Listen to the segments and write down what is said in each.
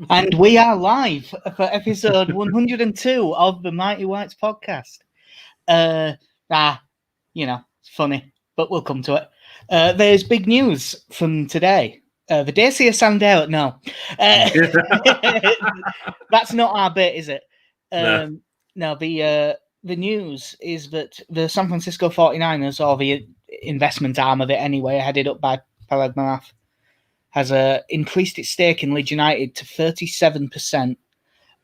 And we are live for episode 102 of the Mighty Whites podcast. It's funny, but we'll come to it. There's big news from today. The Dacia Sandero, no. That's not our bit, is it? No, the news is that the San Francisco 49ers, or the investment arm of it anyway, headed up by Parag Marath, has increased its stake in Leeds United to 37%.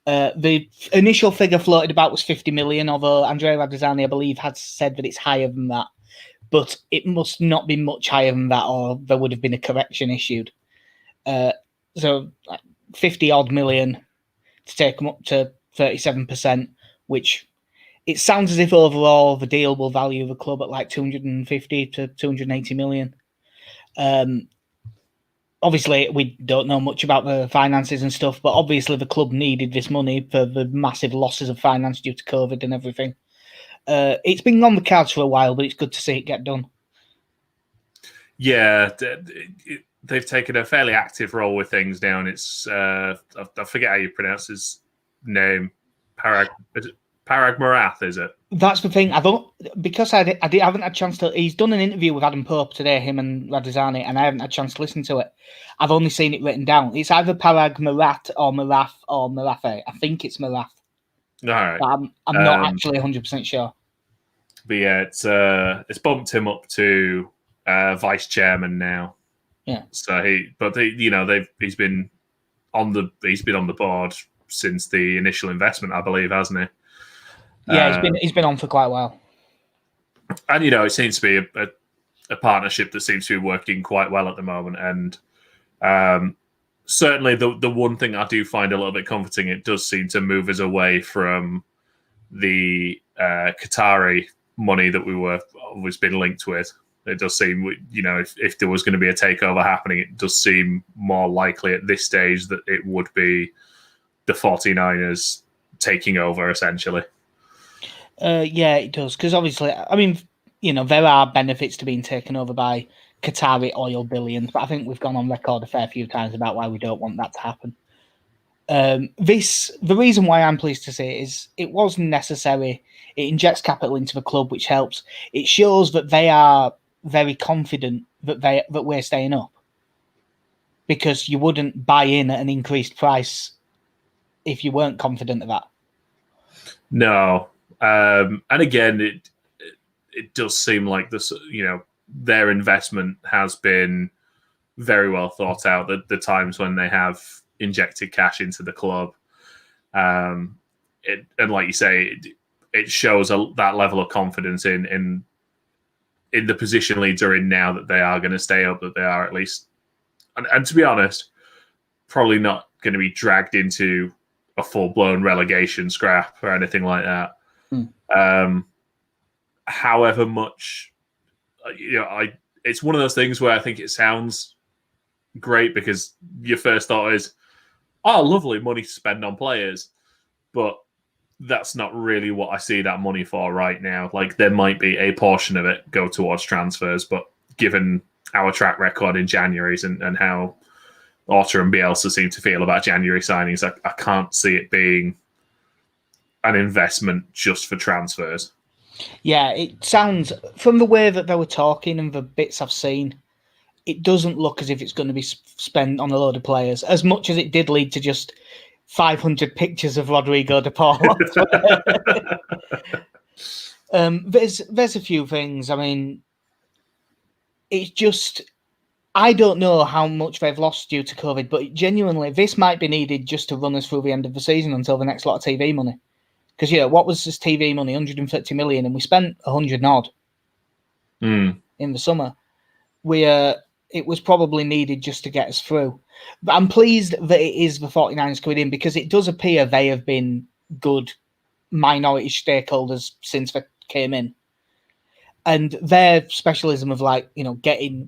The initial figure floated about was 50 million, although Andrea Radrizzani, I believe, had said that it's higher than that. But it must not be much higher than that, or there would have been a correction issued. So 50-odd million to take them up to 37%, which it sounds as if overall the deal will value the club at like 250 to 280 million. Obviously, we don't know much about the finances and stuff, but obviously the club needed this money for the massive losses of finance due to COVID and everything. It's been on the cards for a while, but it's good to see it get done. Yeah, they've taken a fairly active role with things now, and it's I forget how you pronounce his name. Parag Marath, is it? That's the thing. I haven't had a chance to. He's done an interview with Adam Pope today, him and Radrizzani, and I haven't had a chance to listen to it. I've only seen it written down. It's either Parag Marath or Marath or Marathe. I think it's Marath. All right. But I'm not actually 100% sure. But yeah, it's bumped him up to vice chairman now. Yeah. So he's been on the board since the initial investment, I believe, hasn't he? Yeah, he's been on for quite a while. And it seems to be a partnership that seems to be working quite well at the moment. And certainly the one thing I do find a little bit comforting, it does seem to move us away from the Qatari money that we were always been linked with. It does seem, if there was going to be a takeover happening, it does seem more likely at this stage that it would be the 49ers taking over, essentially. Yeah, it does. Because obviously, I mean, there are benefits to being taken over by Qatari oil billions, but I think we've gone on record a fair few times about why we don't want that to happen. The reason why I'm pleased to say it is it wasn't necessary. It injects capital into the club, which helps. It shows that they are very confident that we're staying up, because you wouldn't buy in at an increased price if you weren't confident of that. No. And again, it does seem like this, their investment has been very well thought out. The times when they have injected cash into the club, and like you say, it shows that level of confidence in the position Leeds are in now, that they are going to stay up, that they are at least, and to be honest, probably not going to be dragged into a full-blown relegation scrap or anything like that. However much, it's one of those things where I think it sounds great because your first thought is, oh, lovely, money to spend on players. But that's not really what I see that money for right now. Like, there might be a portion of it go towards transfers, but given our track record in January's and how Orta and Bielsa seem to feel about January signings, I can't see it being an investment just for transfers. Yeah, it sounds, from the way that they were talking and the bits I've seen, it doesn't look as if it's going to be spent on a load of players, as much as it did lead to just 500 pictures of Rodrigo de Paul. There's a few things. I mean, it's just, I don't know how much they've lost due to COVID, but genuinely, this might be needed just to run us through the end of the season until the next lot of TV money. Because, what was this TV money? 130 million, and we spent 100 odd in the summer. It was probably needed just to get us through. But I'm pleased that it is the 49ers coming in, because it does appear they have been good minority stakeholders since they came in. And their specialism of, getting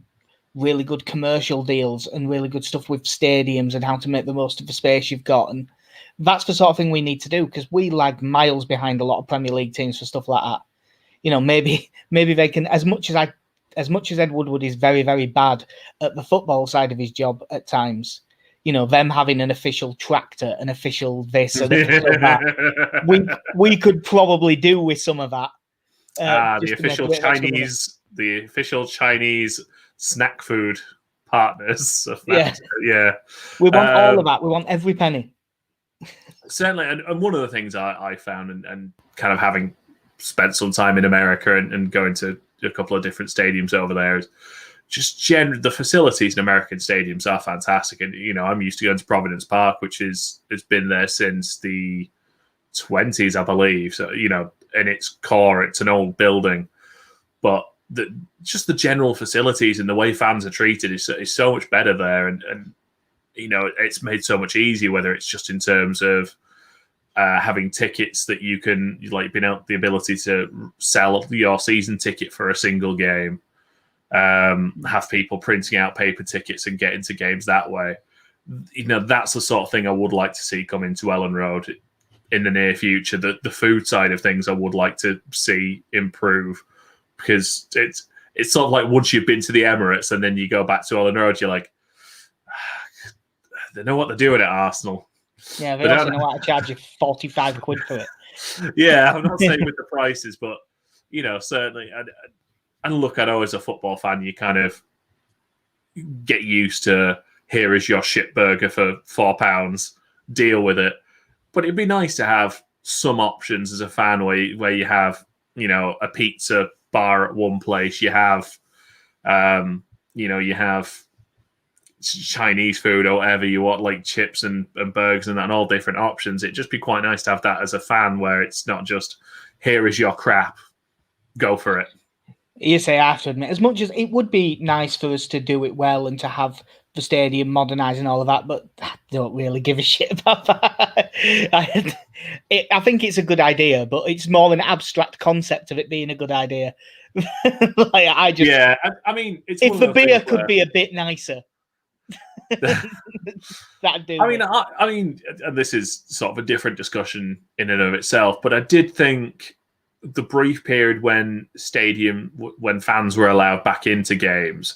really good commercial deals and really good stuff with stadiums and how to make the most of the space you've got. And that's the sort of thing we need to do, because we lag miles behind a lot of Premier League teams for stuff like that. Maybe they can, as much as I as much as Ed Woodward is very, very bad at the football side of his job at times, them having an official tractor, an official this, an official that, we could probably do with some of that. The official Chinese snack food partners. Yeah. We want all of that. We want every penny. Certainly, and one of the things I found, and kind of having spent some time in America and going to a couple of different stadiums over there, is just the facilities in American stadiums are fantastic. And I'm used to going to Providence Park, which has been there since the 20s, I believe. So in its core, it's an old building, but just the general facilities and the way fans are treated is so much better there, and it's made so much easier, whether it's just in terms of having tickets that you can, being able the ability to sell your season ticket for a single game, have people printing out paper tickets and get into games that way. That's the sort of thing I would like to see come into Ellen Road in the near future. The food side of things I would like to see improve, because it's sort of like once you've been to the Emirates and then you go back to Ellen Road, you're like, they know what they're doing at Arsenal. Yeah, they also know how to charge you 45 quid for it. Yeah, I'm not saying with the prices, but certainly. And look, I know as a football fan, you kind of get used to, here is your shit burger for £4, deal with it. But it'd be nice to have some options as a fan where you have, a pizza bar at one place, you have, you have Chinese food or whatever you want, like chips and burgers and all different options. It'd just be quite nice to have that as a fan, where it's not just, here is your crap, go for it. You say, I have to admit, as much as it would be nice for us to do it well and to have the stadium modernised and all of that, but I don't really give a shit about that. I think it's a good idea, but it's more an abstract concept of it being a good idea. I mean, it's if the beer could be a bit nicer. That'd do. I mean, and this is sort of a different discussion in and of itself, but I did think the brief period when fans were allowed back into games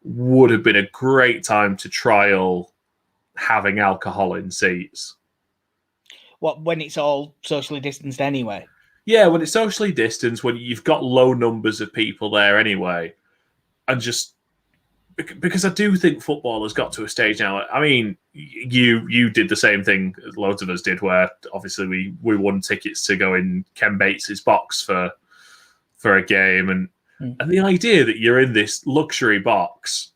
would have been a great time to trial having alcohol in seats. What, when it's all socially distanced anyway? Yeah, when it's socially distanced, when you've got low numbers of people there anyway, and just because I do think football has got to a stage now. I mean, you did the same thing loads of us did, where obviously we won tickets to go in Ken Bates's box for a game, and the idea that you're in this luxury box,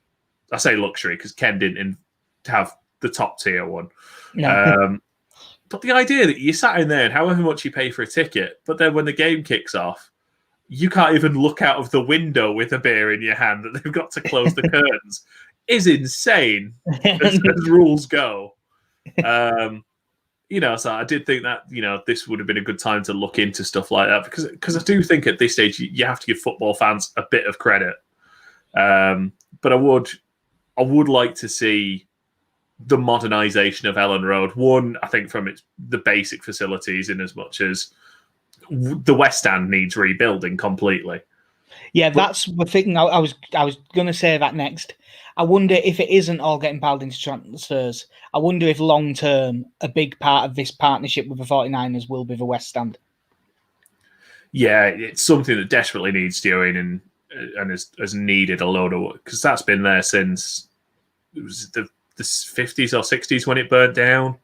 I say luxury because Ken didn't have the top tier one. No. But the idea that you sat in there and however much you pay for a ticket, but then when the game kicks off, you can't even look out of the window with a beer in your hand, that they've got to close the curtains, is insane as rules go. So I did think that, this would have been a good time to look into stuff like that, because I do think at this stage you have to give football fans a bit of credit. But I would like to see the modernisation of Ellen Road. One, I think from the basic facilities, in as much as the West Stand needs rebuilding completely. Yeah, that's the thing. I was going to say that next. I wonder if it isn't all getting piled into transfers. I wonder if long term a big part of this partnership with the 49ers will be the West Stand. Yeah, it's something that desperately needs doing, and has needed a load of work, because that's been there since it was the 50s or 60s when it burnt down,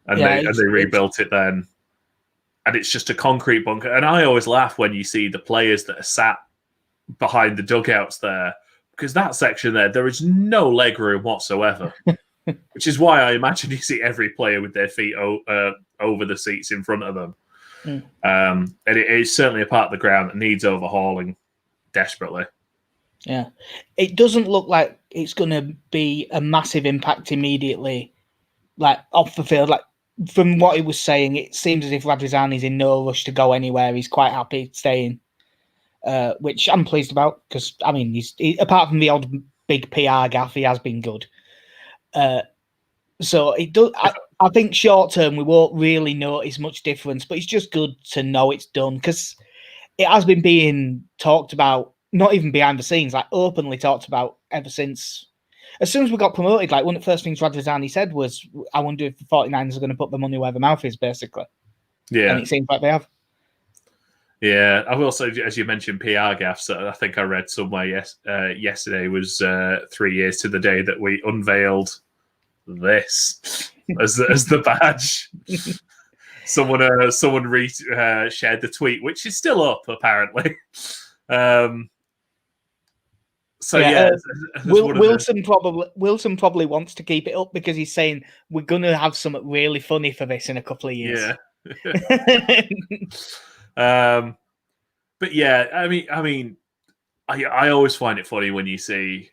and they rebuilt it then. And it's just a concrete bunker. And I always laugh when you see the players that are sat behind the dugouts there, because that section there is no leg room whatsoever, which is why I imagine you see every player with their feet over the seats in front of them. And it is certainly a part of the ground that needs overhauling desperately. Yeah. It doesn't look like it's going to be a massive impact immediately, like off the field. Like, from what he was saying, it seems as if Radrizzani's in no rush to go anywhere. He's quite happy staying, which I'm pleased about, because, I mean, he's apart from the odd big PR gaff, he has been good. So it does. I think short term we won't really notice much difference, but it's just good to know it's done, because it has been being talked about not even behind the scenes, like openly talked about ever since. As soon as we got promoted, like one of the first things Radrizzani said was, I wonder if the 49ers are going to put their money where their mouth is, basically. Yeah. And it seems like they have. Yeah, I've also, as you mentioned, PR gaffes. I think I read somewhere yesterday was 3 years to the day that we unveiled this as the badge. Someone shared the tweet, which is still up apparently. Wilson probably wants to keep it up because he's saying we're going to have something really funny for this in a couple of years. Yeah. But yeah, I mean, I always find it funny when you see,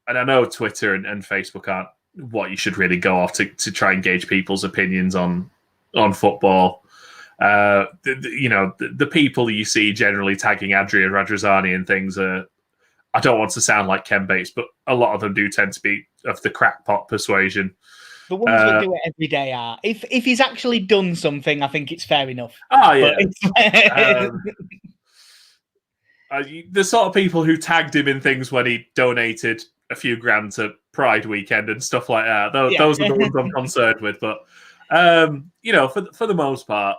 and I know Twitter and Facebook aren't what you should really go off to try and gauge people's opinions on football. The people you see generally tagging Adrian Radrizzani and things are, I don't want to sound like Ken Bates, but a lot of them do tend to be of the crackpot persuasion. The ones that do it every day are. If he's actually done something, I think it's fair enough. Oh yeah. The sort of people who tagged him in things when he donated a few grand to Pride weekend and stuff like that. Those are the ones I'm concerned with. But for the most part,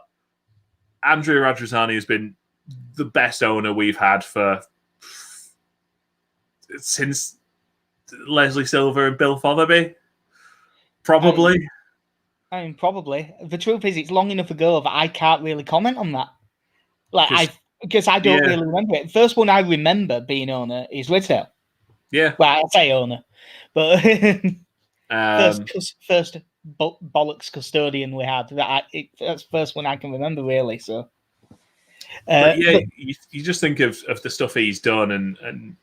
Andrea Radrizzani has been the best owner we've had since Leslie Silver and Bill Fotherby. Probably. Probably. The truth is, it's long enough ago that I can't really comment on that. Because I don't really remember it. The first one I remember being owner is Ridsdale. Yeah. Well, I'll say owner. But first bollocks custodian we had. That's the first one I can remember, really. So, you just think of the stuff he's done, and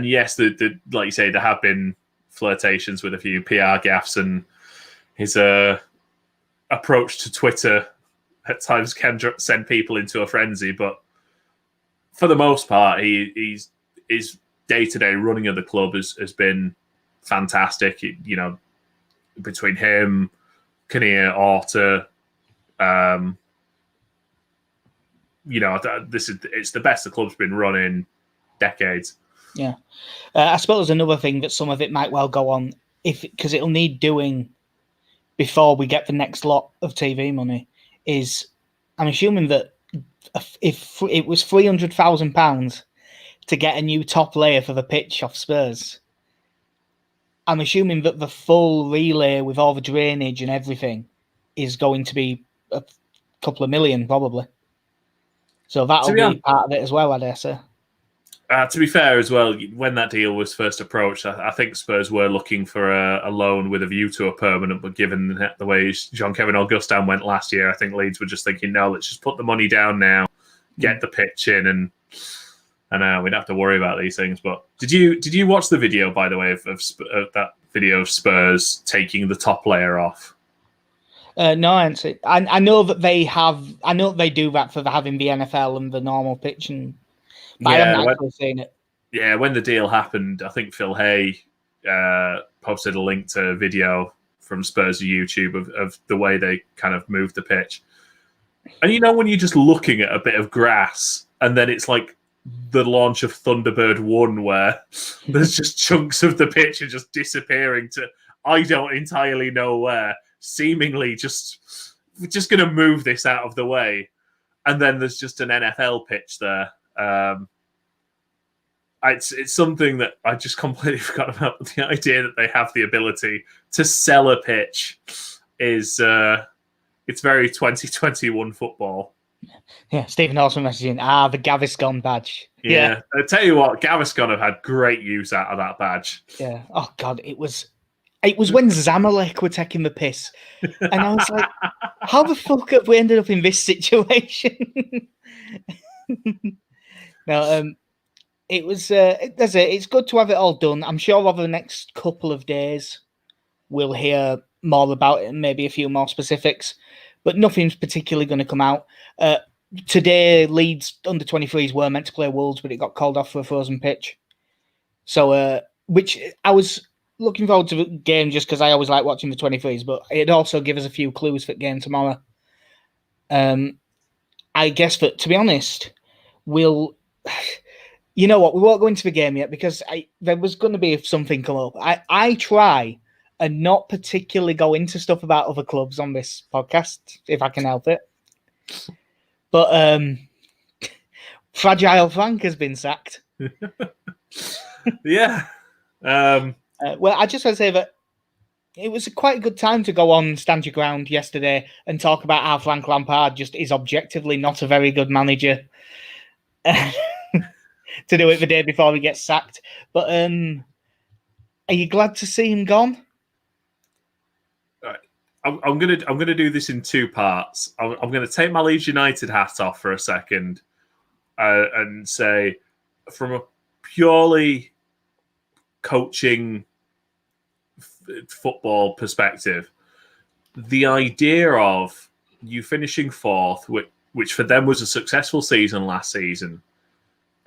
yes, the like you say, there have been flirtations with a few PR gaffes, and his approach to Twitter at times can send people into a frenzy. But for the most part, his day-to-day running of the club has been fantastic. Between him, Kinnear, Orta, it's the best the club's been run in decades. Yeah, I suppose another thing that some of it might well go on because it'll need doing before we get the next lot of TV money is, I'm assuming that if it was £300,000 to get a new top layer for the pitch off Spurs, I'm assuming that the full relay with all the drainage and everything is going to be a couple of million, probably. So that'll be part of it as well, I dare say. To be fair as well, when that deal was first approached, I think Spurs were looking for a loan with a view to a permanent, but given the way Jean-Kevin Augustin went last year, I think Leeds were just thinking, no, let's just put the money down now, get the pitch in, and we'd have to worry about these things. But did you watch the video, by the way, of that video of Spurs taking the top layer off? No, I haven't seen. I know that they have. I know they do that for having the NFL and the normal pitch, but I haven't actually seen it. Yeah, when the deal happened, I think Phil Hay posted a link to a video from Spurs YouTube of the way they kind of moved the pitch. And when you're just looking at a bit of grass, and then it's like the launch of Thunderbird 1, where there's just chunks of the pitch are just disappearing to I don't entirely know where. Seemingly we're just going to move this out of the way, and then there's just an NFL pitch there. It's something that I just completely forgot about. The idea that they have the ability to sell a pitch is it's very 2021 football. Yeah, Stephen Horseman messaging, the Gaviscon badge. Yeah, I tell you what, Gaviscon have had great use out of that badge. Yeah. Oh God, it was when Zamalek were taking the piss, and I was like, "How the fuck have we ended up in this situation?" No, it was. It's good to have it all done. I'm sure over the next couple of days, we'll hear more about it and maybe a few more specifics, but nothing's particularly going to come out. Today, Leeds under 23s were meant to play Wolves, but it got called off for a frozen pitch. So, which I was looking forward to the game just because I always like watching the 23s, but it'd also give us a few clues for the game tomorrow. I guess that, to be honest, you know what? We won't go into the game yet because there was going to be something come up. I try and not particularly go into stuff about other clubs on this podcast if I can help it. But Fragile Frank has been sacked. Yeah. Well, I just want to say that it was quite a good time to go on Stand Your Ground yesterday and talk about how Frank Lampard just is objectively not a very good manager to do it the day before he gets sacked. But are you glad to see him gone? I'm gonna do this in two parts. I'm gonna take my Leeds United hat off for a second and say, from a purely coaching football perspective, the idea of you finishing fourth, which for them was a successful season last season,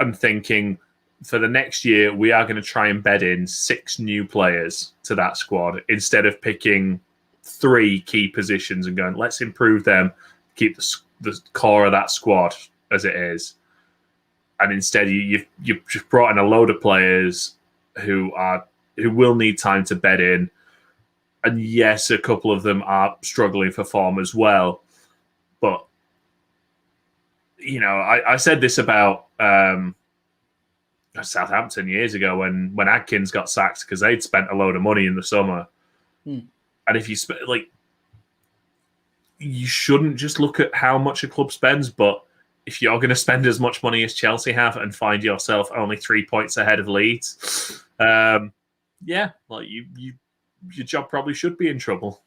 and thinking for the next year we are going to try and bed in 6 new players to that squad instead of picking 3 key positions and going, let's improve them, keep the core of that squad as it is. And instead you've just brought in a load of players who will need time to bed in. And yes, a couple of them are struggling for form as well. But, you know, I said this about Southampton years ago when Adkins got sacked because they'd spent a load of money in the summer. And if you you shouldn't just look at how much a club spends, but if you're going to spend as much money as Chelsea have and find yourself only 3 points ahead of Leeds, yeah, like your job probably should be in trouble.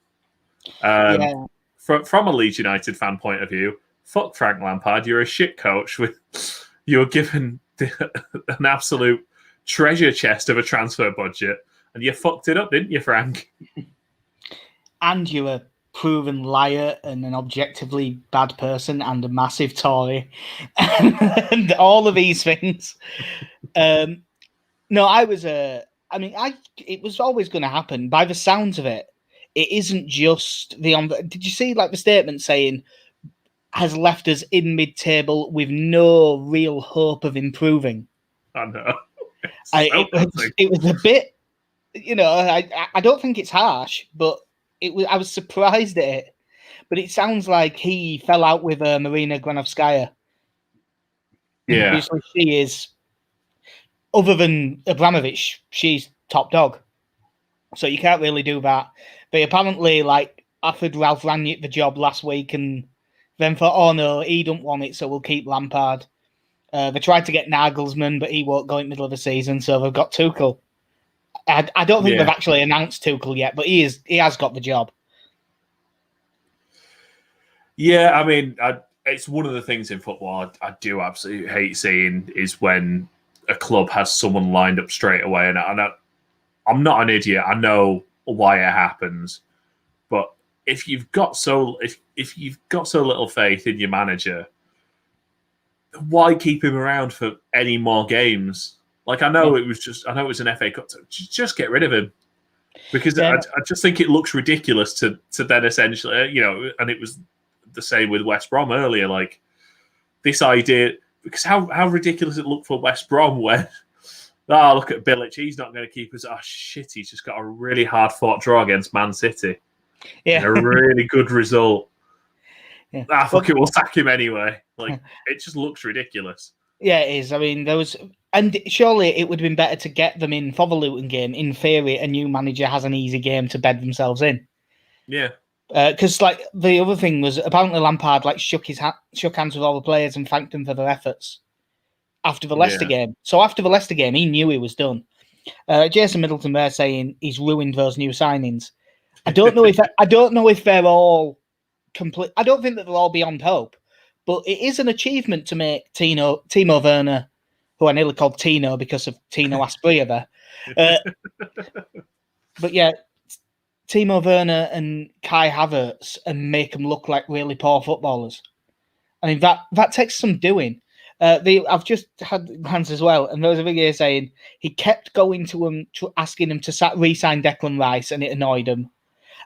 From a Leeds United fan point of view, fuck Frank Lampard. You're a shit coach. You were given an absolute treasure chest of a transfer budget, and you fucked it up, didn't you, Frank? And you're a proven liar and an objectively bad person and a massive Tory and all of these things. No, it was always going to happen. By the sounds of it, it isn't just did you see like the statement saying has left us in mid-table with no real hope of improving? I know. It was a bit, you know, I don't think it's harsh, but I was surprised at it. But it sounds like he fell out with Marina Granovskaya. Yeah. Obviously, she is, other than Abramovich, she's top dog. So you can't really do that. They apparently offered Ralph Rangnick the job last week and then thought, oh no, he don't want it, so we'll keep Lampard. They tried to get Nagelsmann, but he won't go in the middle of the season, so they've got Tuchel. I don't think they've actually announced Tuchel yet, but he has got the job. Yeah, I mean, it's one of the things in football I do absolutely hate seeing is when a club has someone lined up straight away. And I'm not an idiot. I know why it happens, but if you've got so little faith in your manager, why keep him around for any more games? Like, I know it was an FA Cup. Just get rid of him, because I just think it looks ridiculous to then essentially, you know, and it was the same with West Brom earlier. Like, this idea, because how ridiculous it looked for West Brom when, look at Bilic, he's not going to keep us. Oh shit, he's just got a really hard fought draw against Man City. Yeah, a really good result. Yeah. Fuck it, we'll sack him anyway. Like, it just looks ridiculous. Yeah, it is. I mean, and surely it would have been better to get them in for the Luton game. In theory, a new manager has an easy game to bed themselves in. Yeah. Because the other thing was apparently Lampard shook hands with all the players and thanked them for their efforts after the Leicester game. So after the Leicester game, he knew he was done. Jason Middleton there saying he's ruined those new signings. I don't know if they're all complete. I don't think that they'll all beyond hope, but it is an achievement to make Timo Werner, who I nearly called Tino because of Tino Asprilla there. But yeah, Timo Werner and Kai Havertz and make them look like really poor footballers. I mean, that takes some doing. I've just had hands as well, and there was a video saying he kept going to him, asking him to re-sign Declan Rice, and it annoyed him.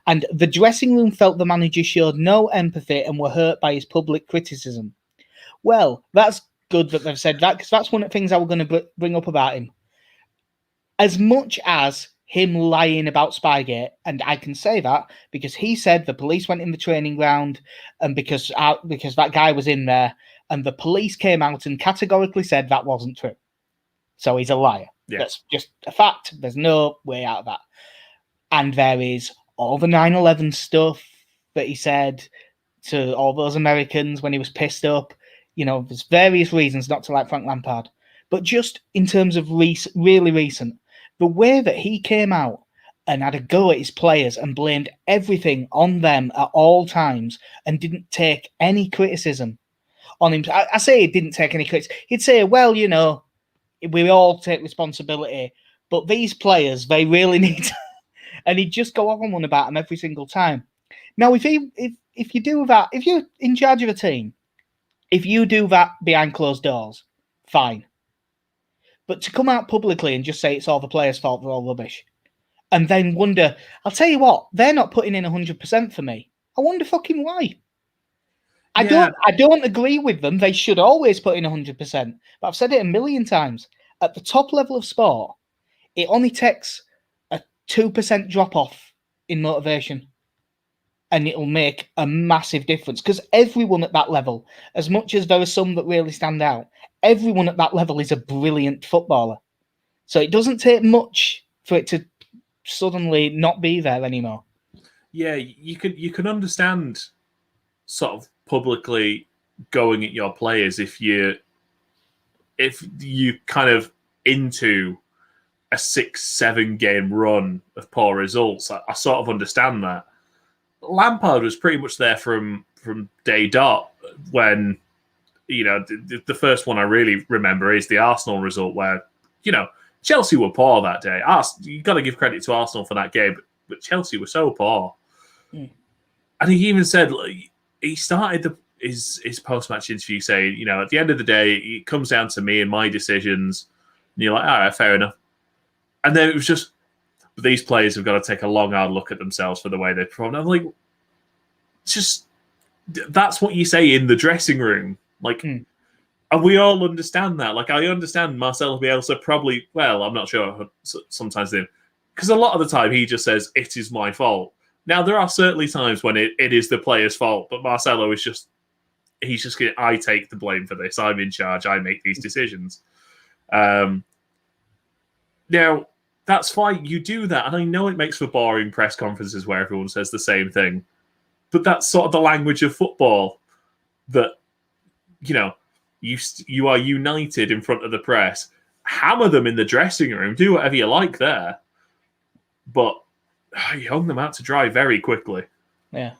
And the dressing room felt the manager showed no empathy and were hurt by his public criticism. Well, that's good that they've said that, because that's one of the things I was going to bring up about him. As much as him lying about Spygate, and I can say that because he said the police went in the training ground, and because that guy was in there, and the police came out and categorically said that wasn't true. So he's a liar. Yeah. That's just a fact. There's no way out of that. And there is all the 9/11 stuff that he said to all those Americans when he was pissed up. You know, there's various reasons not to like Frank Lampard. But just in terms of really recent, the way that he came out and had a go at his players and blamed everything on them at all times and didn't take any criticism on him. I say he didn't take any criticism. He'd say, well, you know, we all take responsibility, but these players, they really need to... And he'd just go on one about them every single time. Now, if you do that, if you're in charge of a team, if you do that behind closed doors, fine. But to come out publicly and just say it's all the players' fault, they're all rubbish, and then wonder, I'll tell you what, they're not putting in 100% for me. I wonder fucking why. I don't agree with them. They should always put in 100%. But I've said it a million times. At the top level of sport, it only takes a 2% drop off in motivation, and it'll make a massive difference, because everyone at that level, as much as there are some that really stand out, everyone at that level is a brilliant footballer. So it doesn't take much for it to suddenly not be there anymore. Yeah, you can understand sort of publicly going at your players if you kind of into a 6-7 game run of poor results. I sort of understand that. Lampard was pretty much there from day dot when, you know, the first one I really remember is the Arsenal result where, you know, Chelsea were poor that day. You got to give credit to Arsenal for that game, but Chelsea were so poor. Mm. And he even said, like, he started his post-match interview saying, you know, at the end of the day, it comes down to me and my decisions. And you're like, all right, fair enough. And then it was just, these players have got to take a long, hard look at themselves for the way they performed. I'm like, just, that's what you say in the dressing room. Like, and we all understand that. Like, I understand Marcelo Bielsa probably, well, I'm not sure sometimes, because a lot of the time he just says, it is my fault. Now, there are certainly times when it is the player's fault, but Marcelo is just, he's just going, I take the blame for this. I'm in charge. I make these decisions. Now, that's fine. You do that. And I know it makes for boring press conferences where everyone says the same thing. But that's sort of the language of football, that, you know, you are united in front of the press. Hammer them in the dressing room. Do whatever you like there. But you hung them out to dry very quickly. Yeah.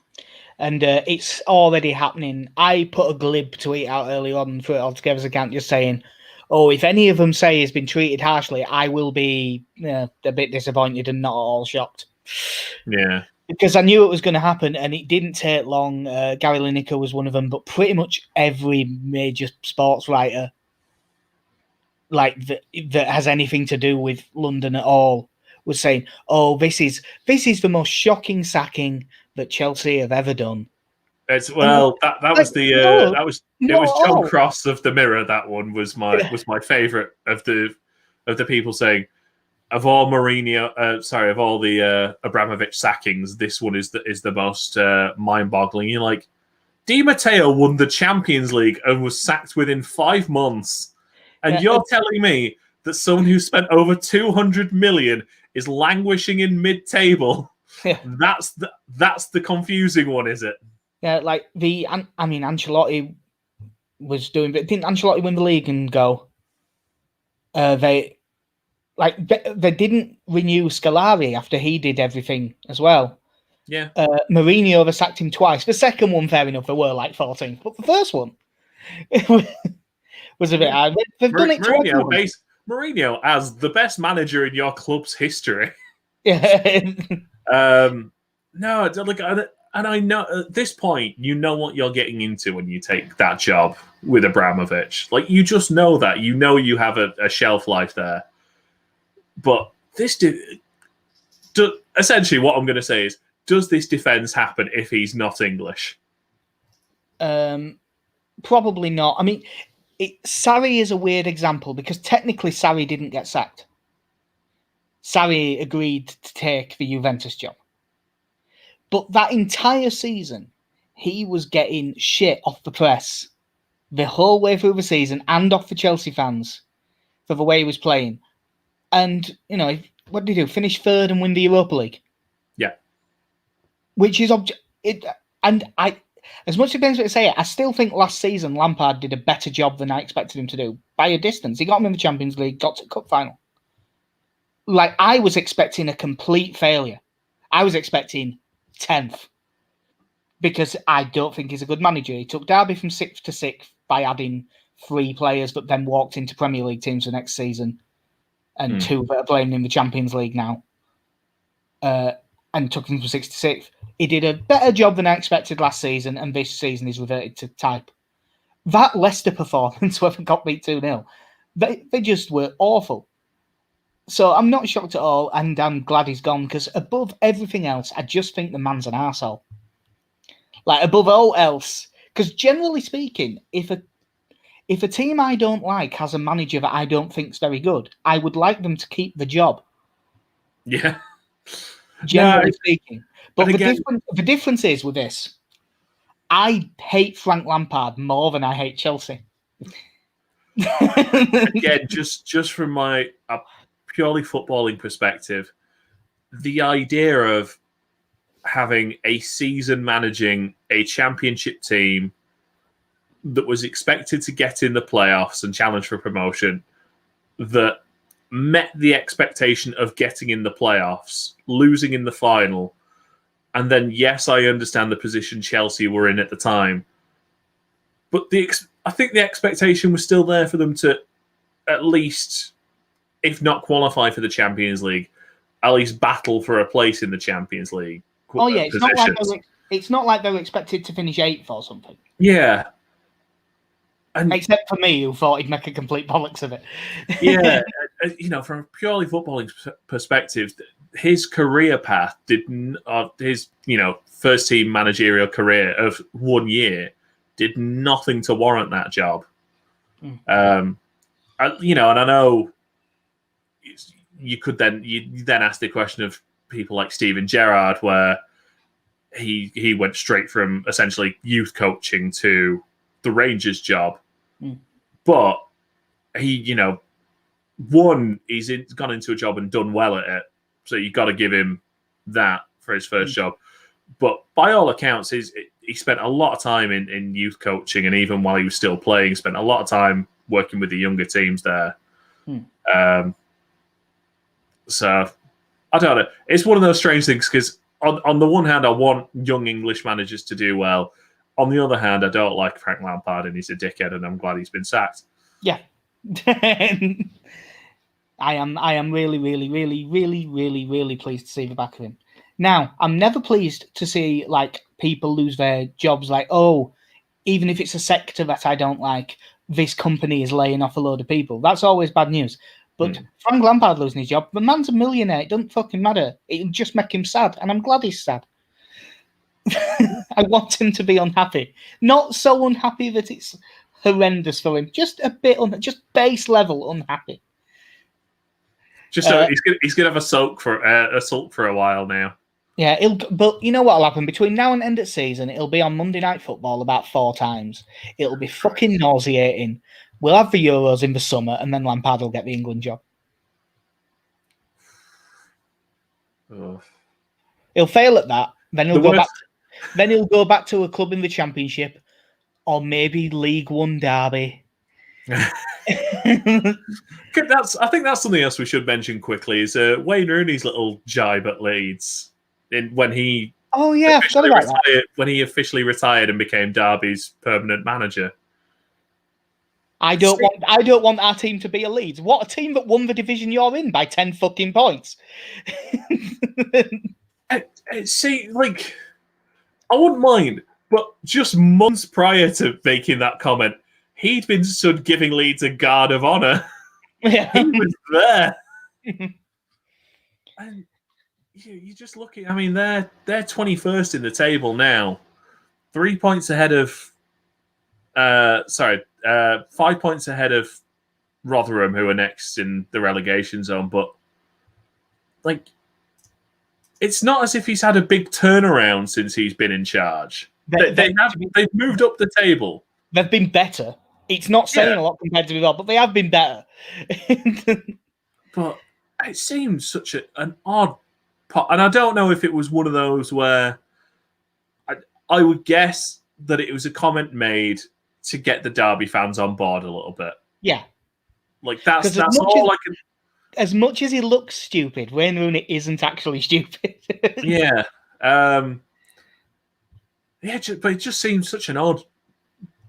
And it's already happening. I put a glib tweet out early on for it all together as I can't, just saying, oh, if any of them say he's been treated harshly, I will be a bit disappointed and not at all shocked. Yeah. Because I knew it was going to happen, and it didn't take long. Gary Lineker was one of them, but pretty much every major sports writer, like that has anything to do with London at all, was saying, "Oh, this is the most shocking sacking that Chelsea have ever done." It was John Cross of the Mirror. That one was my favourite of the people saying, of all of all the Abramovich sackings, this one is the most mind-boggling. You're like, Di Matteo won the Champions League and was sacked within 5 months, and you're telling me that someone who spent over 200 million is languishing in mid-table? Yeah. That's the confusing one, is it? Yeah, like Ancelotti was doing, but didn't Ancelotti win the league and go? They didn't renew Scolari after he did everything as well. Yeah. Mourinho sacked him twice. The second one, fair enough, they were like 14, but the first one was a bit hard. They've done it twice. Mourinho as the best manager in your club's history. Yeah. No, like, and I know at this point, you know what you're getting into when you take that job with Abramovich. Like, you just know that. You know you have a shelf life there. But this essentially what I'm going to say is, does this defence happen if he's not English? Probably not. I mean, Sarri is a weird example because technically Sarri didn't get sacked. Sarri agreed to take the Juventus job. But that entire season, he was getting shit off the press the whole way through the season and off the Chelsea fans for the way he was playing. And, what did he do? Finish third and win the Europa League? Yeah. Which is... as much as it pains me to say it, I still think last season Lampard did a better job than I expected him to do. By a distance. He got him in the Champions League, got to the cup final. Like, I was expecting a complete failure. I was expecting 10th. Because I don't think he's a good manager. He took Derby from 6th to 6th by adding 3 players, but then walked into Premier League teams the next season. And 2 that are playing in the Champions League now. And took them from 6th to 6th. He did a better job than I expected last season, and this season he's reverted to type. That Leicester performance, where they got beat 2-0, they just were awful. So I'm not shocked at all, and I'm glad he's gone, because above everything else, I just think the man's an arsehole. Like, above all else, because generally speaking, if a team I don't like has a manager that I don't think is very good, I would like them to keep the job. Yeah. Generally speaking. But again, the difference is with this, I hate Frank Lampard more than I hate Chelsea. Again, just from my purely footballing perspective, the idea of having a season managing a championship team that was expected to get in the playoffs and challenge for promotion, that met the expectation of getting in the playoffs, losing in the final, and then, yes, I understand the position Chelsea were in at the time, but I think the expectation was still there for them to at least, if not qualify for the Champions League, at least battle for a place in the Champions League. Oh yeah, it's not like they were expected to finish 8th or something. Yeah. Except for me, who thought he'd make a complete bollocks of it. Yeah, from a purely footballing perspective, his career path his first team managerial career of 1 year did nothing to warrant that job. And I know you then ask the question of people like Steven Gerrard, where he went straight from essentially youth coaching to the Rangers job. But he, he's gone into a job and done well at it. So you've got to give him that for his first job. But by all accounts, he spent a lot of time in youth coaching, and even while he was still playing, spent a lot of time working with the younger teams there. So I don't know. It's one of those strange things, because on the one hand, I want young English managers to do well. On the other hand, I don't like Frank Lampard, and he's a dickhead, and I'm glad he's been sacked. Yeah. I am really, really, really, really, really, really pleased to see the back of him. Now, I'm never pleased to see people lose their jobs. Even if it's a sector that I don't like, this company is laying off a load of people. That's always bad news. But Frank Lampard losing his job, the man's a millionaire. It doesn't fucking matter. It'll just make him sad, and I'm glad he's sad. I want him to be unhappy. Not so unhappy that it's horrendous for him. Just a bit, just base level unhappy. He's gonna have a sulk for a while now. Yeah, but you know what'll happen between now and end of season? It'll be on Monday Night Football about 4 times. It'll be fucking nauseating. We'll have the Euros in the summer, and then Lampard will get the England job. He'll fail at that. Then he'll go back. Then he'll go back to a club in the Championship, or maybe League One Derby. I think that's something else we should mention quickly. Is Wayne Rooney's little jibe at Leeds when he when he officially retired and became Derby's permanent manager. I don't want our team to be a Leeds. What, a team that won the division you're in by 10 fucking points? See, I wouldn't mind, but just months prior to making that comment, he'd been stood giving Leeds a guard of honour. Yeah. He was there. And you're just looking, they're 21st in the table now. 3 points ahead of 5 points ahead of Rotherham, who are next in the relegation zone. But like, it's not as if he's had a big turnaround since he's been in charge. They've moved up the table. They've been better. It's not saying a lot compared to before, but they have been better. But it seems such an odd pot. And I don't know if it was one of those where I would guess that it was a comment made to get the Derby fans on board a little bit. Yeah. Like, that's all I can... As much as he looks stupid, Wayne Rooney isn't actually stupid. Yeah. But it just seems such an odd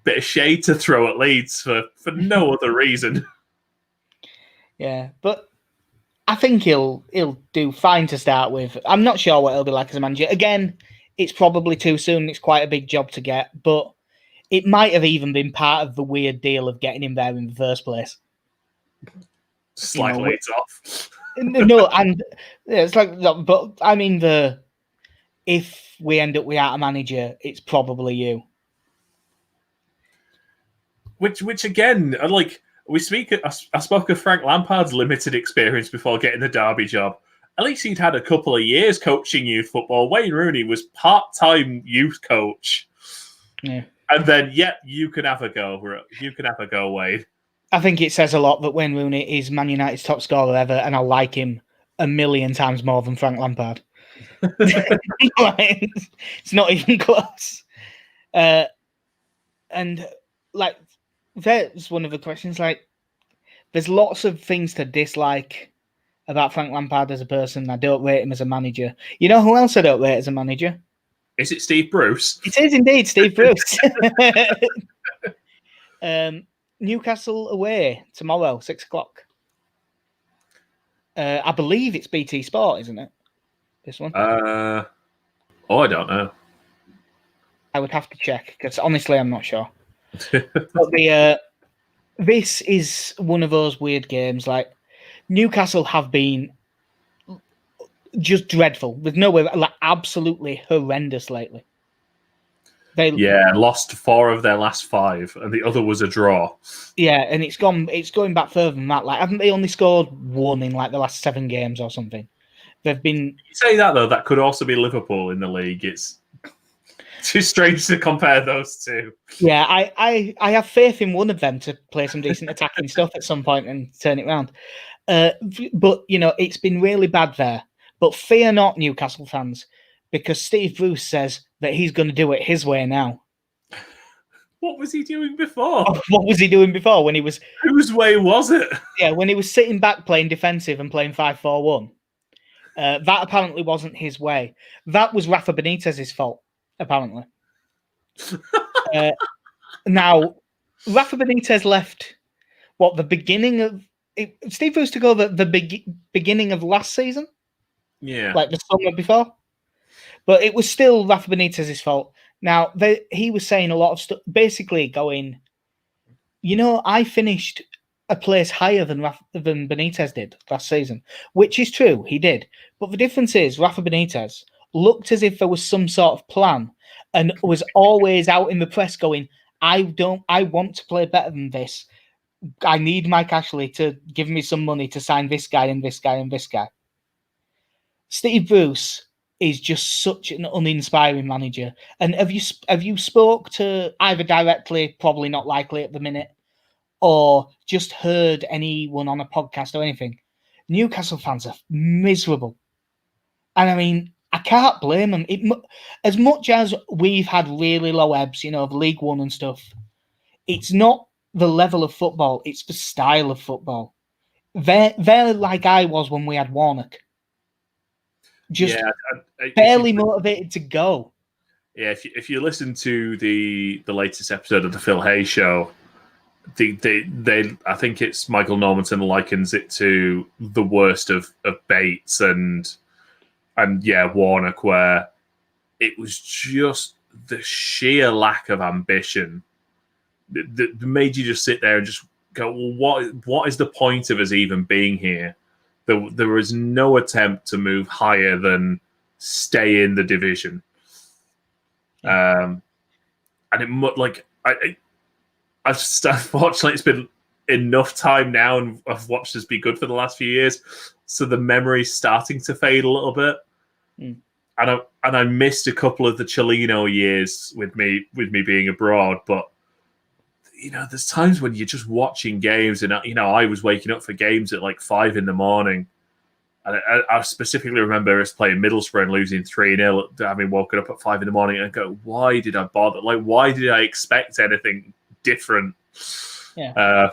bit of shade to throw at Leeds for no other reason. Yeah, but I think he'll do fine to start with. I'm not sure what he'll be like as a manager. Again, it's probably too soon. It's quite a big job to get, but it might have even been part of the weird deal of getting him there in the first place. Slightly it's off. No, and it's like, but I mean, if we end up without a manager, it's probably you. Which again, like I spoke of Frank Lampard's limited experience before getting the Derby job. At least he'd had a couple of years coaching youth football. Wayne Rooney was part-time youth coach. Yeah. And then, you can have a go. You can have a go, Wayne. I think it says a lot that Wayne Rooney is Man United's top scorer ever, and I like him a million times more than Frank Lampard. It's not even close. And like, there's one of the questions. Like, there's lots of things to dislike about Frank Lampard as a person. I don't rate him as a manager. You know who else I don't rate as a manager? Is it Steve Bruce? It is indeed Steve Bruce. Newcastle away tomorrow, 6:00. I believe it's BT Sport, isn't it? This one? I don't know. I would have to check because honestly, I'm not sure. But this is one of those weird games. Like, Newcastle have been just dreadful. There's no way, like, absolutely horrendous lately. They lost 4 of their last 5, and the other was a draw. Yeah, and it's going back further than that. Like, haven't they only scored 1 in like the last 7 games or something? They've been. You say that though, that could also be Liverpool in the league. It's too strange to compare those two. Yeah, I have faith in one of them to play some decent attacking stuff at some point and turn it around. But it's been really bad there. But fear not, Newcastle fans, because Steve Bruce says that he's going to do it his way now. What was he doing before? What was he doing before when he was... Whose way was it? Yeah, when he was sitting back playing defensive and playing 5-4-1. That apparently wasn't his way. That was Rafa Benitez's fault, apparently. Now, Rafa Benitez left, the beginning of... Steve Bruce took over the beginning of last season? Yeah. Like the summer before? But it was still Rafa Benitez's fault. Now, he was saying a lot of stuff, basically going, I finished a place higher than Benitez did last season, which is true, he did. But the difference is, Rafa Benitez looked as if there was some sort of plan and was always out in the press going, I want to play better than this. I need Mike Ashley to give me some money to sign this guy and this guy and this guy. Steve Bruce is just such an uninspiring manager. And have you spoke to either directly, probably not likely at the minute, or just heard anyone on a podcast or anything? Newcastle fans are miserable. And I mean, I can't blame them. As much as we've had really low ebbs, of League One and stuff, it's not the level of football, it's the style of football. They're like I was when we had Warnock. Just barely motivated to go. Yeah, if you listen to the latest episode of the Phil Hay show, they I think it's Michael Normanton likens it to the worst of Bates and Warnock, where it was just the sheer lack of ambition that made you just sit there and just go, well, what is the point of us even being here? There was no attempt to move higher than stay in the division. And it Unfortunately, it's been enough time now, and I've watched us be good for the last few years, so the memory's starting to fade a little bit. And I missed a couple of the Chelino years with me being abroad, but there's times when you're just watching games, and I was waking up for games at like 5 a.m. And I specifically remember us playing Middlesbrough and losing 3-0, having woken up at 5 a.m. and go, why did I bother? Like, why did I expect anything different? Yeah.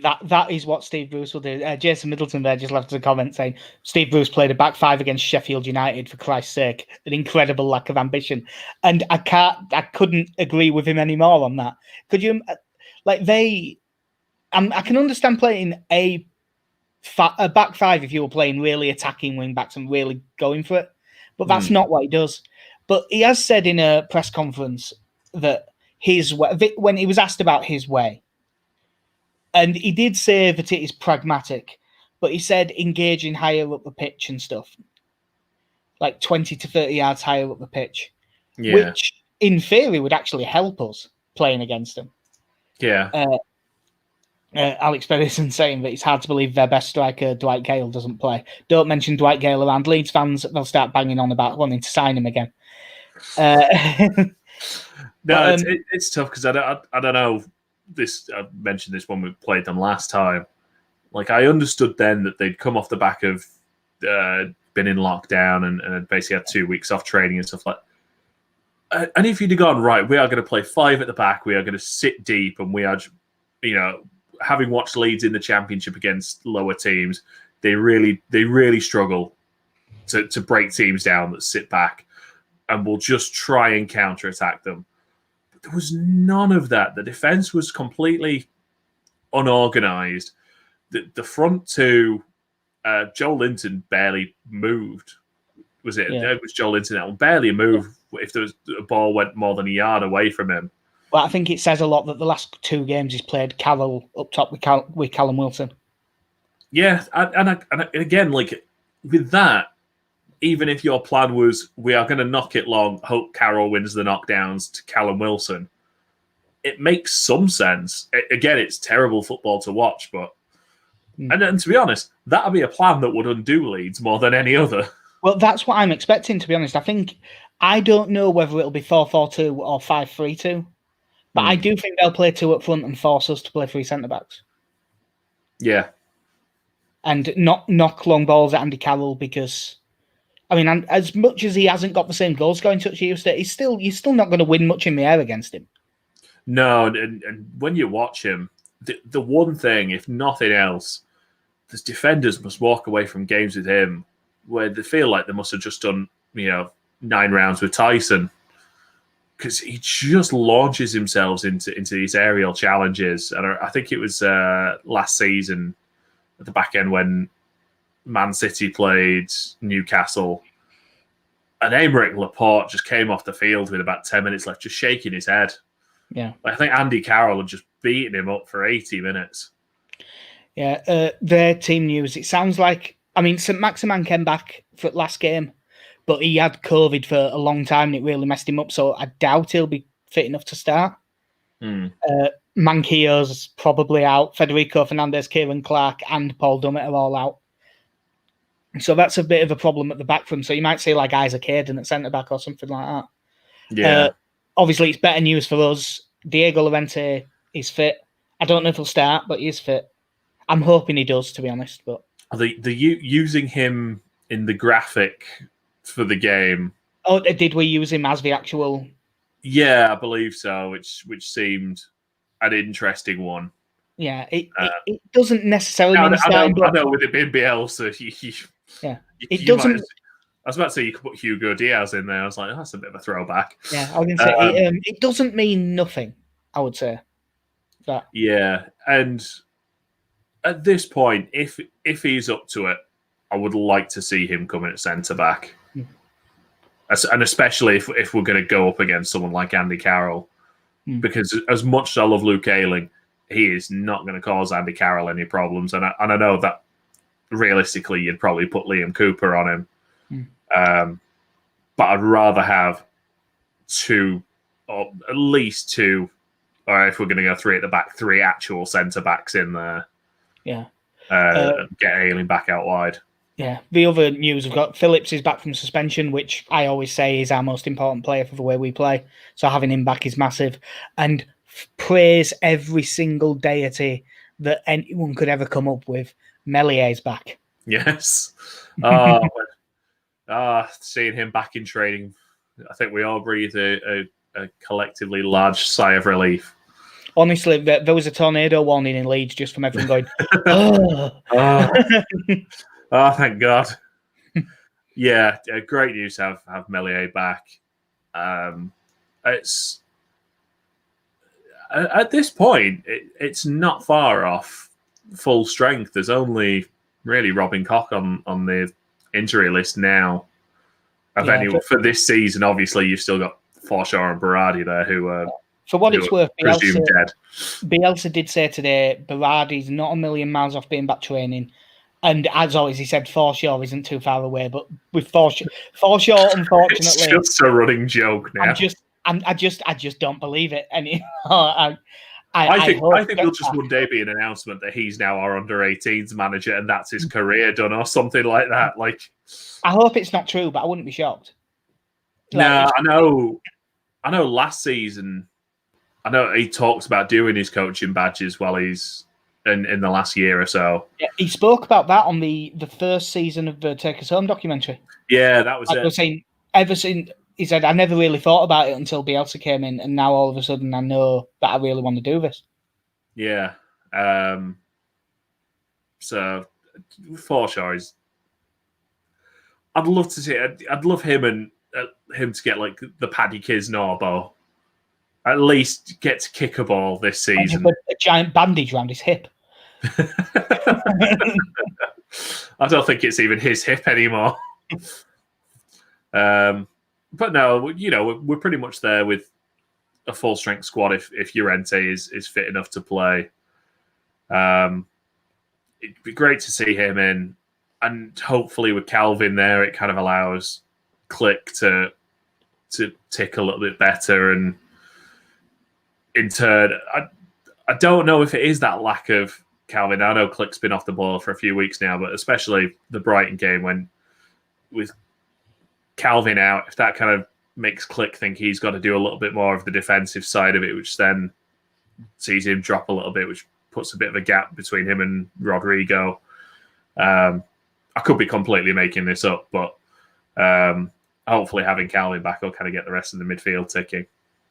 That is what Steve Bruce will do. Jason Middleton there just left us a comment saying Steve Bruce played a back five against Sheffield United, for Christ's sake. An incredible lack of ambition. And I couldn't agree with him anymore on that. Could you, I can understand playing a back five if you were playing really attacking wing backs and really going for it. But that's not what he does. But he has said in a press conference that when he was asked about his way, and he did say that it is pragmatic, but he said engaging higher up the pitch and stuff, like 20 to 30 yards higher up the pitch, which in theory would actually help us playing against them. Yeah. Alex Ferguson saying that it's hard to believe their best striker, Dwight Gale, doesn't play. Don't mention Dwight Gale around Leeds fans. They'll start banging on about wanting to sign him again. It's tough because I don't know. I mentioned this when we played them last time. Like, I understood then that they'd come off the back of been in lockdown and had basically had 2 weeks off training and stuff like that. And if you'd have gone, right, we are going to play 5 at the back, we are going to sit deep, and we are, having watched Leeds in the Championship against lower teams, they really struggle to break teams down that sit back, and will just try and counter-attack them. There was none of that. The defense was completely unorganized. The front two, Joel Linton barely moved. Was it? Yeah. It was Joel Linton that barely moved if a ball went more than a yard away from him. Well, I think it says a lot that the last 2 games he's played Carroll up top with Callum Wilson. Yeah, and again, like with that, even if your plan was we are going to knock it long, hope Carroll wins the knockdowns to Callum Wilson, it makes some sense. Again, it's terrible football to watch, but and to be honest, that would be a plan that would undo Leeds more than any other. Well, that's what I'm expecting, to be honest. I don't know whether it'll be 4-4-2 or 5-3-2, but I do think they'll play 2 up front and force us to play 3 centre-backs. Yeah. And not knock long balls at Andy Carroll because... I mean, as much as he hasn't got the same goal scoring touch he used to, you're still not going to win much in the air against him. No, and when you watch him, the one thing, if nothing else, the defenders must walk away from games with him where they feel like they must have just done, 9 rounds with Tyson, because he just launches himself into these aerial challenges. And I think it was last season at the back end when Man City played Newcastle, and Aymeric Laporte just came off the field with about 10 minutes left, just shaking his head. Yeah. I think Andy Carroll had just beaten him up for 80 minutes. Yeah, their team news, it sounds like, St. Maximan came back for last game, but he had COVID for a long time and it really messed him up, so I doubt he'll be fit enough to start. Manquillo's probably out. Federico Fernandez, Kieran Clark, and Paul Dummett are all out. So that's a bit of a problem at the back for him. So you might see like Isaac Hayden at centre-back or something like that. Yeah. Obviously, it's better news for us. Diego Llorente is fit. I don't know if he'll start, but he is fit. I'm hoping he does, to be honest. But using him in the graphic for the game. Oh, did we use him as the actual? Yeah, I believe so, which seemed an interesting one. Yeah, it doesn't necessarily mean I know with it being Bielsa, it doesn't. I was about to say you could put Hugo Diaz in there. I was like, that's a bit of a throwback. Yeah, I was going to say it doesn't mean nothing. I would say that. Yeah, and at this point, if he's up to it, I would like to see him come in at centre back, and especially if we're going to go up against someone like Andy Carroll, because as much as I love Luke Ayling, he is not going to cause Andy Carroll any problems, and I know that realistically you'd probably put Liam Cooper on him. But I'd rather have 2, or at least 2 or if we're going to go three at the back, three actual centre backs in there. Yeah. Get Ayling back out wide. Yeah. The other news, we've got Phillips is back from suspension, which I always say is our most important player for the way we play. So having him back is massive. And praise every single deity that anyone could ever come up with. Mellier's back. Yes. Seeing him back in training, I think we all breathe a collectively large sigh of relief. Honestly, there was a tornado warning in Leeds just from everyone going, oh. Thank God. Yeah, great news to have Meslier back. It's at this point, it's not far off full strength. There's only really Robin Koch on the injury list now. For this season, obviously, you've still got Forshaw and Berardi there who are, for what it's worth, Bielsa did say today Berardi's not a million miles off being back training. And as always, he said Forshaw isn't too far away. But with Forshaw, unfortunately, it's just a running joke now. I just don't believe it. And I think there'll just one day be an announcement that he's now our under-18s manager and that's his career done or something like that. Like, I hope it's not true, but I wouldn't be shocked. I know. Last season, I know he talks about doing his coaching badges while he's in the last year or so. Yeah, he spoke about that on the first season of the Take Us Home documentary. Yeah, that was it. I was saying, ever since he said, I never really thought about it until Bielsa came in, and now all of a sudden I know that I really want to do this. Yeah. So Forshaw is. I'd love to see. I'd love him and him to get like the Paddy Kisnorbo. At least get to kick a ball this season. A giant bandage around his hip. I don't think it's even his hip anymore. But no, we're pretty much there with a full strength squad if Llorente is fit enough to play. It'd be great to see him in, and hopefully with Calvin there, it kind of allows Click to tick a little bit better, and in turn, I don't know if it is that lack of Calvin. I know Click's been off the ball for a few weeks now, but especially the Brighton game when with Calvin out, if that kind of makes Click think he's got to do a little bit more of the defensive side of it, which then sees him drop a little bit, which puts a bit of a gap between him and Rodrigo. I could be completely making this up, but hopefully having Calvin back will kind of get the rest of the midfield ticking.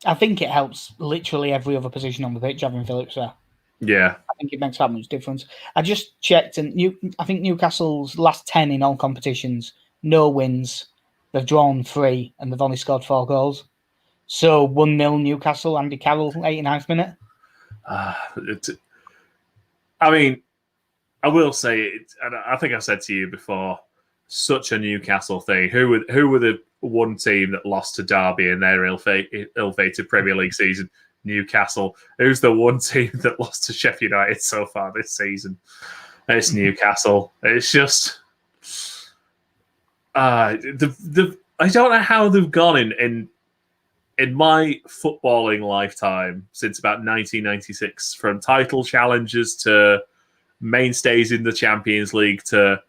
I think it helps literally every other position on the pitch having Phillips there. Yeah. I think it makes that much difference. I just checked, and I think Newcastle's last 10 in all competitions, no wins. They've drawn 3, and they've only scored 4 goals. So 1-0 Newcastle, Andy Carroll, 89th minute. I mean, I will say, and I think I said to you before, such a Newcastle thing. Who were the one team that lost to Derby in their ill-fated Premier League season? Newcastle. Who's the one team that lost to Sheffield United so far this season? It's Newcastle. It's just I don't know how they've gone in my footballing lifetime since about 1996, from title challenges to mainstays in the Champions League to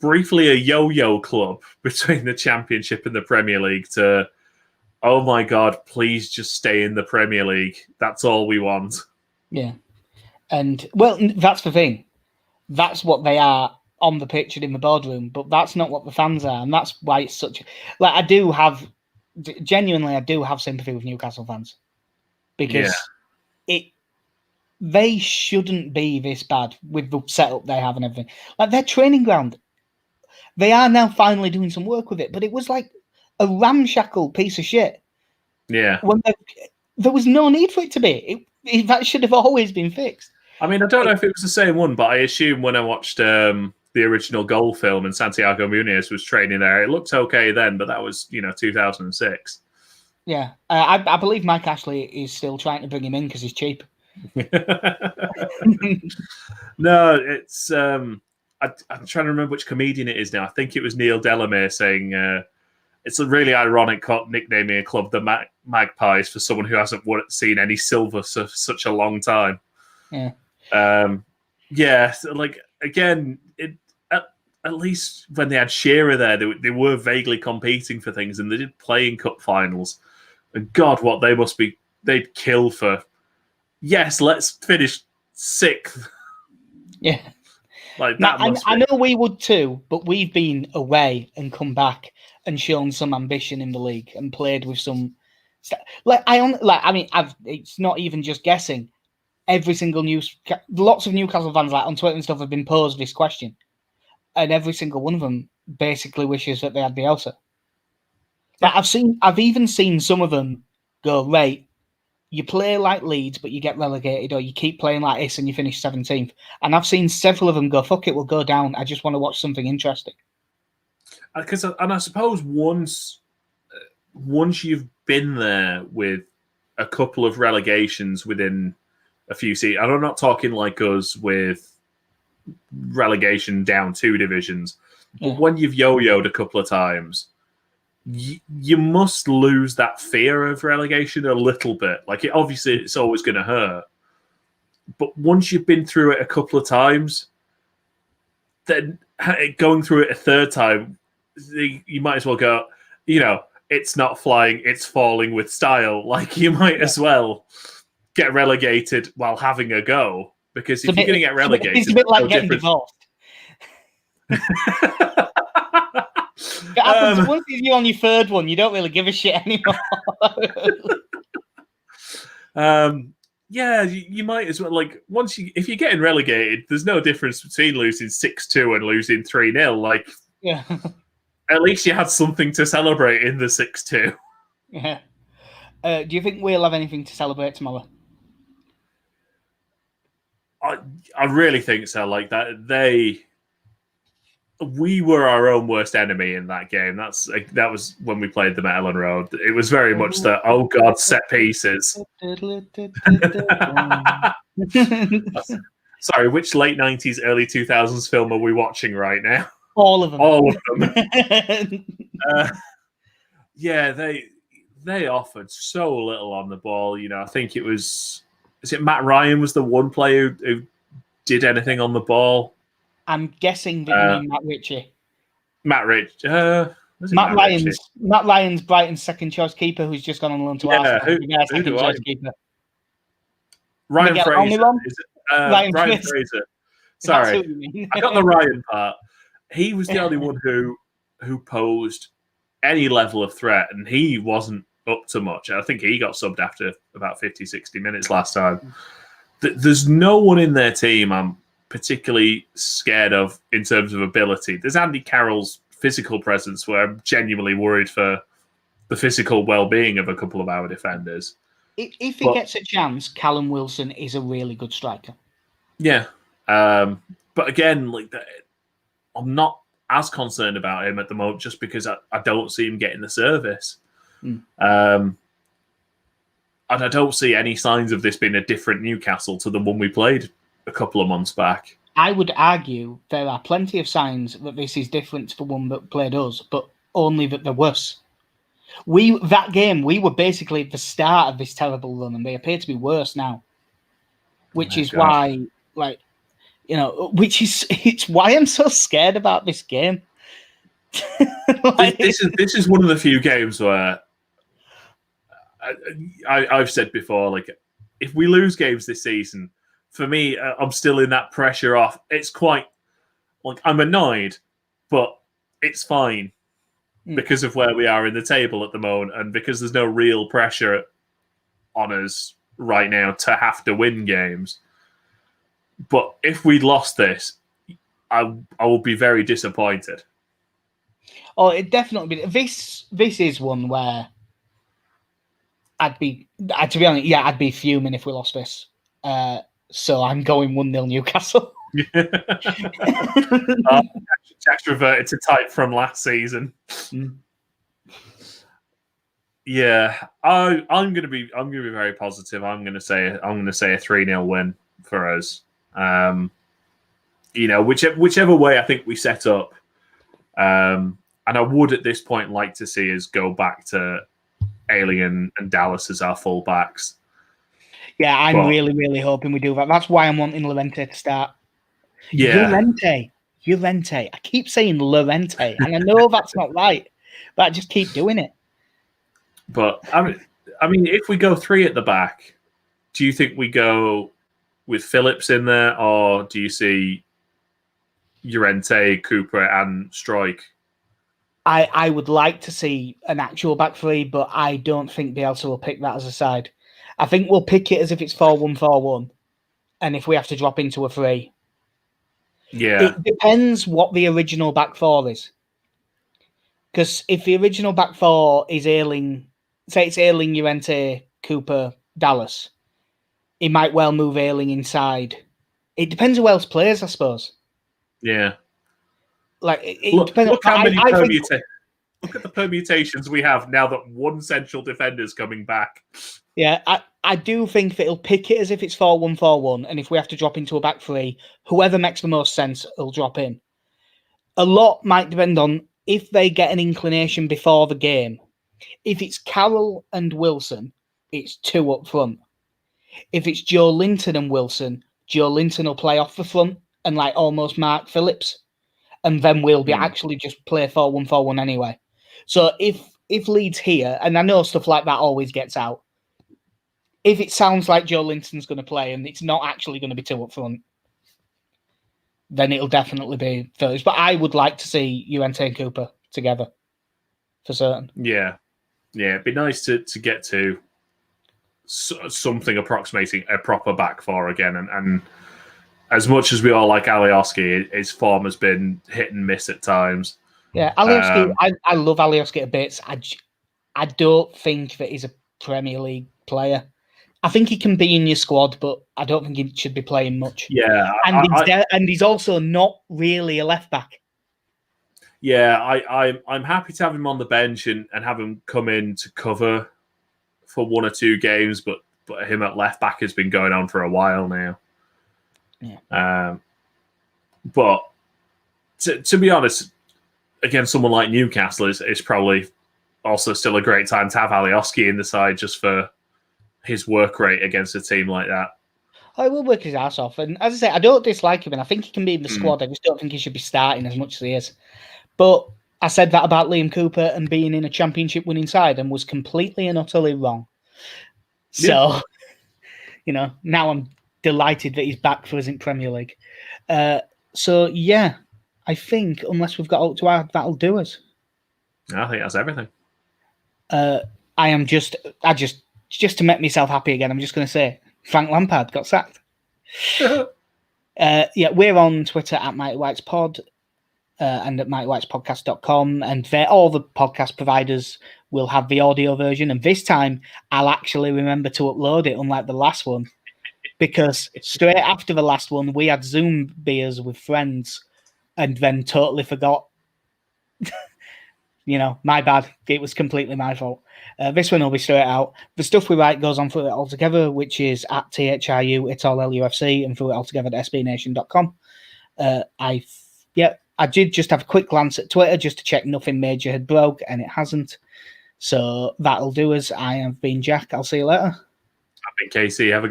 briefly a yo-yo club between the Championship and the Premier League to, oh my God, please just stay in the Premier League. That's all we want. Yeah. And, well, that's the thing. That's what they are on the pitch and in the boardroom, but that's not what the fans are. And that's why it's such... Like, I do have sympathy with Newcastle fans. Because they shouldn't be this bad with the setup they have and everything. Like, their training ground, they are now finally doing some work with it, but it was like a ramshackle piece of shit. Yeah. There was no need for it to be. That should have always been fixed. I mean, I don't know if it was the same one, but I assume when I watched the original Goal film and Santiago Muniz was training there, it looked okay then, but that was, 2006. Yeah. I believe Mike Ashley is still trying to bring him in because he's cheap. No, it's... I'm trying to remember which comedian it is now. I think it was Neil Delamere saying it's a really ironic nicknaming a club the Magpies for someone who hasn't seen any silver for such a long time. Yeah. So like again, at least when they had Shearer there, they were vaguely competing for things, and they did play in cup finals. And God, what they must be! They'd kill for. Yes, let's finish 6th. Yeah. Like now, that must I know we would too, but we've been away and come back and shown some ambition in the league and played with some. It's not even just guessing. Every single lots of Newcastle fans on Twitter and stuff have been posed this question, and every single one of them basically wishes that they had Bielsa. Yeah. I've even seen some of them go, right, you play like Leeds, but you get relegated, or you keep playing like this and you finish 17th. And I've seen several of them go, fuck it, we'll go down. I just want to watch something interesting. And I suppose once you've been there with a couple of relegations within a few seasons, and I'm not talking like us with relegation down 2 divisions, but when you've yo-yoed a couple of times, you must lose that fear of relegation a little bit. Like, obviously, it's always going to hurt. But once you've been through it a couple of times, then going through it a third time, you might as well go, it's not flying, it's falling with style. Like, you might as well get relegated while having a go. Because if you're going to get relegated, it's a bit like getting divorced. It happens once you're on your 3rd one, you don't really give a shit anymore. You might as well. Like, if you're getting relegated, there's no difference between losing 6-2 and losing 3-0. Like, at least you had something to celebrate in the 6-2. Yeah. Do you think we'll have anything to celebrate tomorrow? I really think so. Like that, we were our own worst enemy in that game. That was when we played them at Ellen Road. It was very much the set pieces. Sorry, which late 90s, early 2000s film are we watching right now? All of them. All of them. They offered so little on the ball. I think it was. Is it Matt Ryan was the one player who did anything on the ball? I'm guessing that you mean Matt Ritchie. Matt Ryan's Brighton's second choice keeper, who's just gone on loan to Arsenal. Second choice keeper. Ryan Fraser. Ryan Fraser. Sorry, I got the Ryan part. He was the only one who posed any level of threat, and he wasn't up to much. I think he got subbed after about 50, 60 minutes last time. There's no one in their team I'm particularly scared of in terms of ability. There's Andy Carroll's physical presence, where I'm genuinely worried for the physical well-being of a couple of our defenders. If he gets a chance, Callum Wilson is a really good striker. Yeah. But again, I'm not as concerned about him at the moment, just because I don't see him getting the service. And I don't see any signs of this being a different Newcastle to the one we played a couple of months back. I would argue there are plenty of signs that this is different to the one that played us, but only that they're worse. That game, we were basically at the start of this terrible run, and they appear to be worse now. Which is why, it's why I'm so scared about this game. This is one of the few games where I've said before, if we lose games this season, for me, I'm still in that pressure off. It's quite, I'm annoyed, but it's fine because of where we are in the table at the moment, and because there's no real pressure on us right now to have to win games. But if we'd lost this, I will be very disappointed. Oh, it definitely be. This is one where to be honest, I'd be fuming if we lost this. So I'm going 1-0 Newcastle. Jack's reverted to type from last season. Yeah, I'm gonna be very positive. I'm gonna say a 3-0 win for us. Whichever way I think we set up, And I would at this point like to see us go back to Alien and Dallas as our fullbacks. Yeah, I'm really, really hoping we do that. That's why I'm wanting Llorente to start. Yeah. Llorente. I keep saying Llorente, and I know that's not right, but I just keep doing it. But I mean, if we go 3 at the back, do you think we go with Phillips in there, or do you see Llorente, Cooper, and Struijk? I would like to see an actual back 3, but I don't think Bielsa will pick that as a side. I think we'll pick it as if it's 4-1-4-1, and if we have to drop into a 3. Yeah. It depends what the original back 4 is. Because if the original back 4 is Ayling, say it's Ayling, Llorente, Cooper, Dallas, he might well move Ayling inside. It depends who else plays, I suppose. Yeah. Like it depends. Look how many look at the permutations we have now that one central defender is coming back. Yeah, I do think that he'll pick it as if it's 4-1-4-1, and if we have to drop into a back 3, whoever makes the most sense will drop in. A lot might depend on if they get an inclination before the game. If it's Carroll and Wilson, it's 2 up front. If it's Joe Linton and Wilson, Joe Linton will play off the front and like almost mark Phillips. And then we'll be actually just play 4-1-4-1 anyway. So if Leeds here, and I know stuff like that always gets out, if it sounds like Joe Linton's going to play and it's not actually going to be 2 up front, then it'll definitely be Phillips. But I would like to see Llorente and Cooper together for certain. Yeah. It'd be nice to get to something approximating a proper back 4 again. And as much as we all like Alioski, his form has been hit and miss at times. Yeah, Alioski, I love Alioski to bits. I don't think that he's a Premier League player. I think he can be in your squad, but I don't think he should be playing much. Yeah. And he's also not really a left back. Yeah, I'm happy to have him on the bench and have him come in to cover for 1 or 2 games, but him at left back has been going on for a while now. Yeah. But to be honest, again, someone like Newcastle is probably also still a great time to have Alioski in the side just for his work rate against a team like that. Oh, he will work his ass off. And as I say, I don't dislike him, and I think he can be in the squad. I just don't think he should be starting as much as he is. But I said that about Liam Cooper and being in a championship winning side and was completely and utterly wrong. So, now I'm delighted that he's back for us in Premier League. So, yeah, I think unless we've got out to add, that'll do us. I think that's everything. Just to make myself happy again, I'm just going to say Frank Lampard got sacked. We're on Twitter at Mighty Whites Pod and at mightywhitespodcast.com, and all the podcast providers will have the audio version. And this time, I'll actually remember to upload it, unlike the last one, because straight after the last one, we had Zoom beers with friends and then totally forgot. My bad. It was completely my fault. This one will be straight out. The stuff we write goes on Through It All Together, which is at THRU, it's all LUFC, and Through It All Together at SBNation.com. I did just have a quick glance at Twitter just to check nothing major had broke, and it hasn't. So that'll do us. I have been Jack. I'll see you later. I've been Casey. Have a good